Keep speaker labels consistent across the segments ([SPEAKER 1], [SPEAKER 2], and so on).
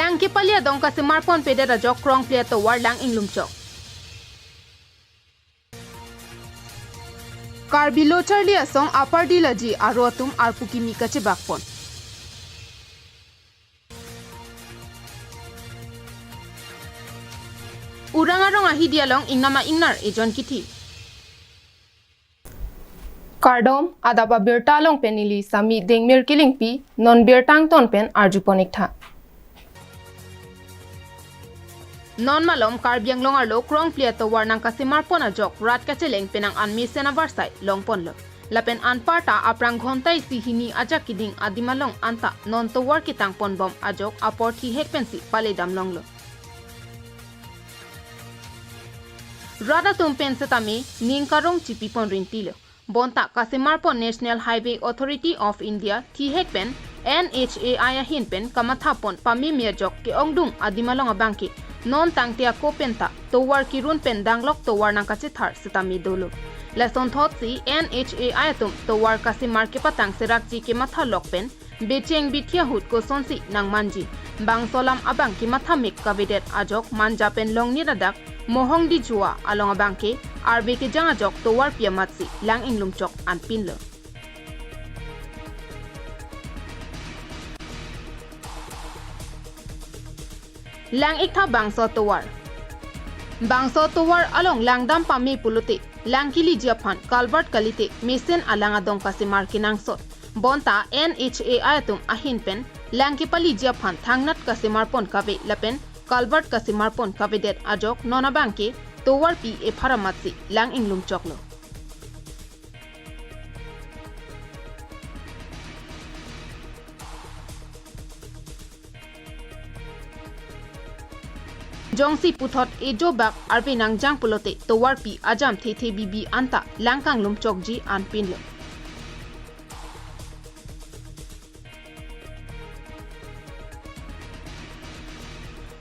[SPEAKER 1] Lang ke palia dong ka smartphone pede da jok krong plia to war lang inglum chok. Karbilo charlia song upper dilaji arotum arpuki mika che bakpon. Urang arong ahi dialong ingnama ingnar ejon kiti.
[SPEAKER 2] Kardom adapa birtalong penili sami dengmir killing pi non birtang ton pen arjuponik tha.
[SPEAKER 1] Non malom karbiang long arlo krong plia to war nang kasimar pona jok rat kacheleng penang anmi sena varsai long ponlo. Lapen anparta aprang ghontai sihini ajak kiding adimalong anta non to war kitang pon bom ajok apor thi hekpensi pale dam longlo. Rada tumpen setami ningkarong chipi pon rintilo. Bonta Kasimarpon National Highway Authority of India Thihekpen NHAI hinpen kamathapon pamimia jok ke ongdung adimalong abangki non tangtia kopenta towar kirun pen danglok towar nangkachithar setami dolo lason thotsi NHAI tum towar Kasimar ke patang serakji ke matha lokpen becheng bithia hut ko sonsi nang manji bangsolam abang ki matha mik kavedet ajok manjapen long niradak mohong di jua along abangke arbe ke janga jok towar piamatsi lang inglum chok an pinlo lang ikha bangso towar along langdam pami puluti lang kili japan kalbert kalite mesen alanga dong Kasimar kinangsot bonta NHAI tum ahin pen lang kipali japan thangnat Kasimar pon kabe lapen Kalbert Kasimar pon kavedet ajok nona bangke towar pi e pharamatsi lang inglum choklo. Jongsi puthot e jobak arpe nang jang pulote towar pi ajam the bibi anta langkang lum chokji an pinlo.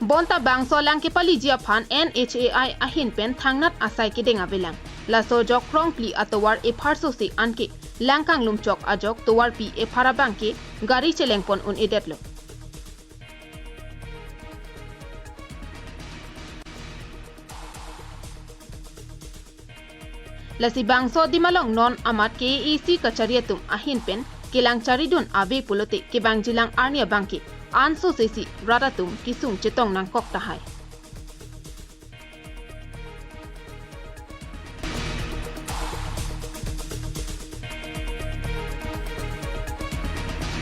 [SPEAKER 1] Bonta bangso lang ke pali jiaphan NHAI ahin pen thangnat asai ke denga belang laso jok krong pli atowar e pharso se anke langkang lumchok ajok towar pi e phara bangke gari chelengpon un edetlo lasi bangso dimalong non amat ke EC kachariatum ahin pen kelang charidun abe pulote ke bangjilang arnia bangke Anso sesi radatum kisung cetong nang kok tahai.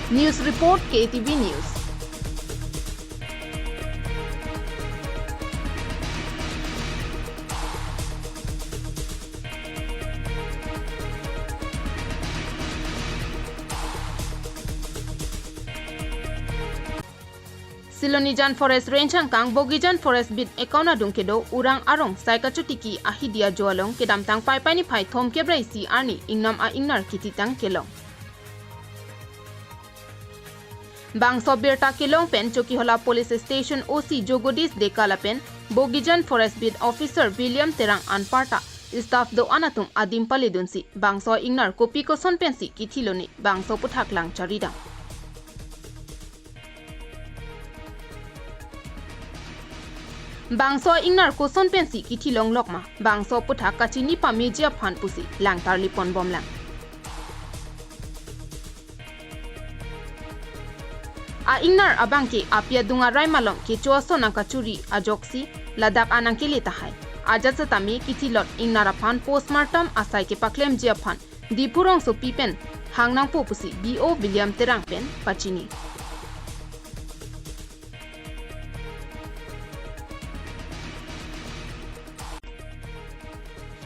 [SPEAKER 1] News report KTV News. Silonijan Forest Range hangkang Bogijan Forest bit ekona dungkedo urang arong saikachutiki ahidia joalong kedamtang pai ni phai thom kebrai si arni ingnam a ingnar kititang kelong bangso berta kelong pen chokihola police station OC Jogodis dekalapen Bogijan Forest bit officer William Terang anparta staff do anatum adim palidunsi bangso ingnar kopi ko son pensi kithiloni bangso puthaklang charida Bangso ingnar koson pensi kiti long lokma bangso puthak kachini pamejia phan pusi langtar lipon bomlang a ingnar abangke apia dunga raimalong ke choso nang kachuri ajoksi ladak anang ke letahai ajat satami kiti lot ingnar aphan postmortem asai ke paklem jia phan dipurong so pipen hangnang po pusi BO William Terang pen pachini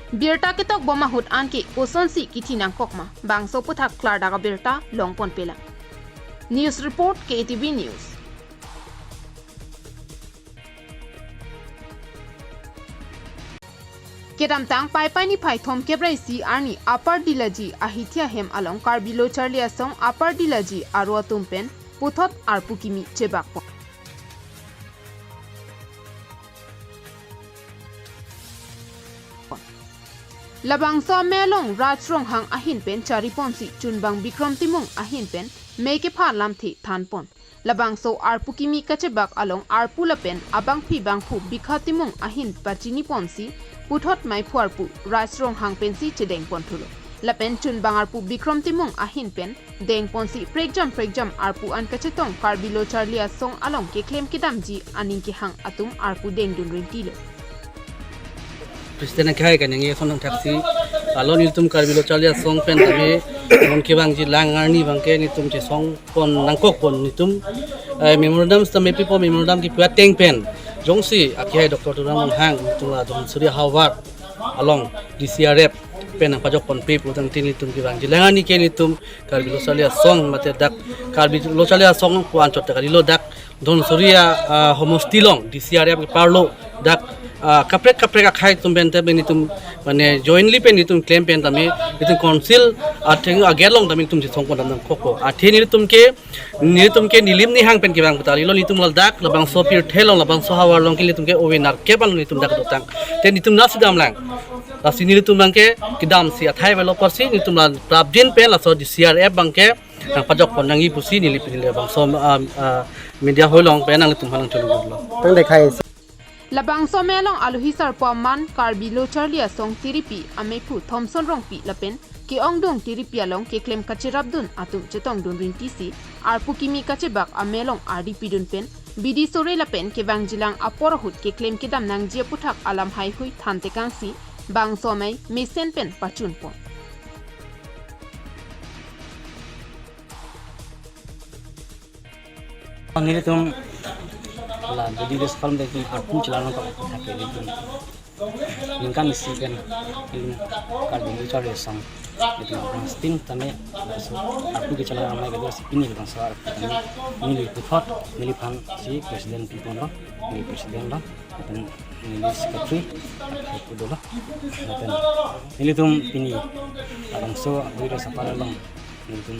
[SPEAKER 1] Birta ketok boma hut anke kosonsi kiti nang kokma bangso puthak klar daga birta longpon pela News report KTV News Kedamtang pai ni phai thom kebrai si arni upper dilaji ahithia hem along karbilo charlia song upper dilaji aro tumpen puthot arpukimi chebak labang so melong rajrong hang ahin pen charipon si chunbang bikrom timung ahin pen meke pha lamthi thanpon labang so arpukimi kachebak along arpulapen abang phi bangphu bikha timung ahin pachini ponsi puthot mai phuarpu rajrong hang pen si chedeng ponthulo lapen chunbang arpu bikrom timung ahin pen deng ponsi pregjam arpu an kachetong karbilo charlia song along ke claim kidam ji aning ki hang atum arpu deng dun rintilo
[SPEAKER 3] Presiden kaya kan yang sonong taksi alon itu karbilo charlia song pen tapi mon ke bang ji langar ni bang ke ni tum je song pon nangkok pon ni tum memorandum stame pipo memorandum ki puat teng pen jongsi akhai doktor turang hang tum la don surya hawar along DCRF pen ang pajok pon pe putang tin itum ki bang ji langar ni ke ni tum karbilo charlia song mate dak karbilo charlia song puan chot karbilo dak don surya homostilong DCRF ki parlo dak kaprek akhai tum pen tabe ni tum mane jointly pen ni tum claim pen tami itu council atheng agelong tami tum song pon dam khoko athe ni tum ke nilim ni hang pen ki bang batali lo ni tum dak labang so pir thelong labang so hawar long ki tum ke owenar ke pan ni tum dak dotang te ni tum na sidam lang la sini ni tum bang ke kidam si athai velo persi ni tum la prabjin pe la so di CRF bang ke nang pajok pon nang i pusi ni lipin le bang so media holong pe nang tum halang chulu lo
[SPEAKER 4] tang dekhai
[SPEAKER 1] labang so melong aluhisar paman karbilo charlia song tiripi amepu thomson rongpi lapen ki ongdong tiripi along ke claim kachirabdun atum chetong dun rintisi arpukimi kachebak amelong RDP dun pen bidi sore lapen ke bangjilang aporhut ke claim kidam nang je puthak alam hai hui thante kangsi bang somai mesen pen pachun pon
[SPEAKER 3] ini tum la budi des film de ki arpu chalana ka thake ni inkan isi kan in karbilo charlia song itu sting tame so arpu ke chalana mai ga ini kan sar ni puthot ni phan si president pon ni president la dan ni secretary itu dola dan ini tum ini abang so budi sapara long itu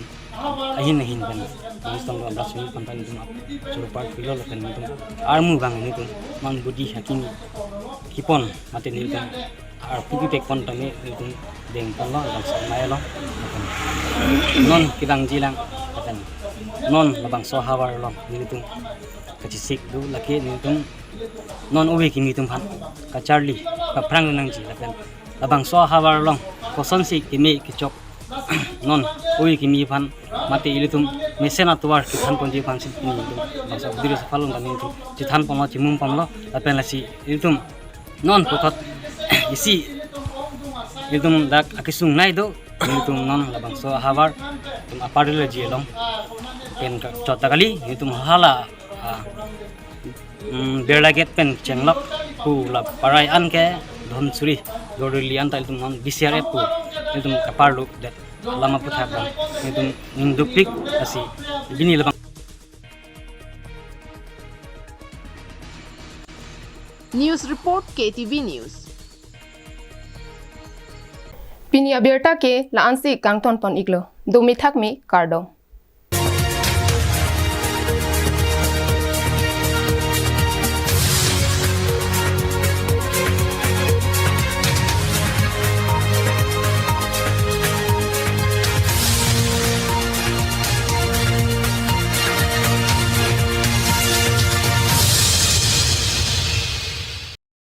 [SPEAKER 3] ahin kan ini tong abras ni kampan itu suruh part filo kan itu armu bang ini tuh man budi hakini kipon mati ni itu arpu pek pon tami itu deng pon lo dan samai lo non kidang jilang kan non labang so hawar lo ini tuh kecik tu laki ini tuh non uwe kimi tuh pan ka Charlie ka prang nang ji kan labang so hawar lo koson si kimi kicok non oi kimi pan mati ilitum mesena tuar kithan ponji pansin ini bangsa bidiri falon kan itu kithan pamlo chimum pamlo apen lasi ilitum non putot isi ilitum dak akisung nai do ilitum non labangso hawar tum aparile jelong pen chota kali ilitum hala berlaget pen chenglok ku la parai an ke dhon suri dorilian ta ilitum non DCRF ku ilitum kaparlu dat lama puthakang ilitum indupik asi bini labang
[SPEAKER 1] News Report KTV News
[SPEAKER 2] Pinia Berta ke la ansi kangton pon iglo do mithak mi kardom